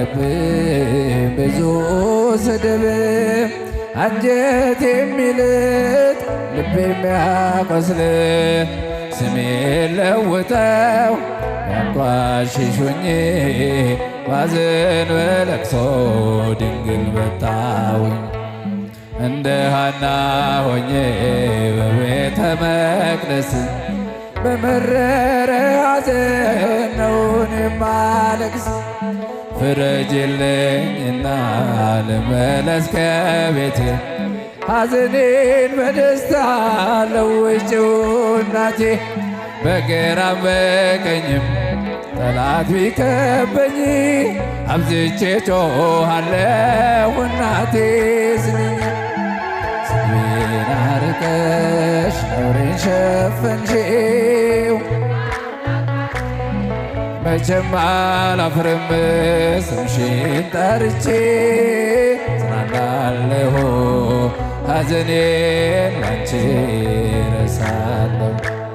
አለብኝ ብዙ ስድብ አንጀት የሚልጥ ልብ የሚያቆስል ስሜን ለውጠው ያንቋሽሹኝ ባዘን በለቅሶ ድንግል መጣሁኝ እንደ ሐና ሆኜ በቤተ መቅደስ በመረረ ሐዘን ነው የማለቅስ ፍረጅልኝና ልመለስ ከቤቴ ሐዘኔን በደስታ ለውጭው እናቴ በግራም በቀኝም ጠላት ቢከበኝ አብዝቼ ጮኻለሁ እናቴ ስሚኝ ስሜን አርቀሽ ነውሬን ሸፈንሽው መቼም አላፍርም ስምሽን ጠርቼ ጽናናለሁ ሐዘኔን ላንቺ